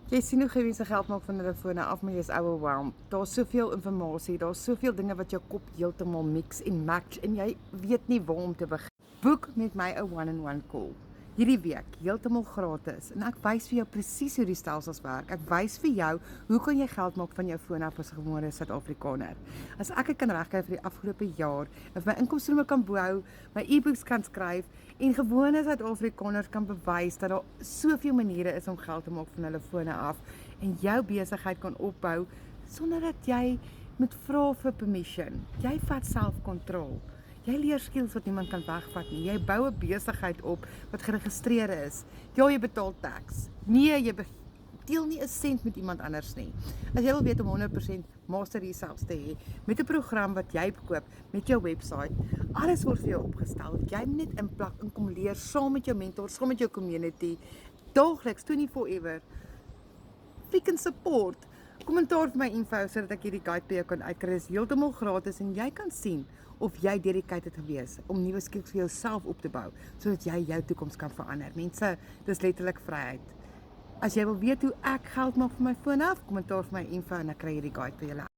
Jy sien hoe mense geld maak van hulle fone af, maar jy's overwhelmed. Daar's soveel inligting, daar's soveel dinge wat jou kop heeltemal mix en match en jy weet nie waar om te begin. Boek met my 'n one-on-one call. Hierdie week heeltemal gratis en ek wys vir jou presies hoe die stelsels werk. Ek wys vir jou hoe kan jy geld maak van jou foon af as 'n gewone Suid-Afrikaner. As ek dit kan regkry vir die afgelope jaar, of my inkomste kan bou, my e-books kan skryf en gewone Suid-Afrikaners kan bewys dat daar soveel maniere is om geld te maak van hulle fone af en jou besigheid kan opbou sonder dat jy moet vra vir permission. Jy vat self-kontrol. Jy leer skills wat niemand kan wegvat nie. Jy bou 'n besigheid op wat geregistreer is. Ja, jy betaal tax. Nee, jy deel nie 'n sent met iemand anders nie. As jy wil weet om 100% master yourself te hê met 'n program wat jy koop met jou webwerf, alles word vir jou opgestel. Jy moet net inplak, inkom leer saam met jou mentor, saam met jou community, daagliks 24/7. Freaking support. Kommentaar vir my info sodat ek hierdie guide vir jou kan uitkry. Dit is heeltemal gratis en jy kan sien of jy dedicated gewees om nuwe skills vir jouself op te bou sodat jy jou toekoms kan verander. Mense, dis letterlik vryheid. As jy wil weet hoe ek geld maak van my foon af, kommentaar vir my info en ek kry hierdie guide vir julle.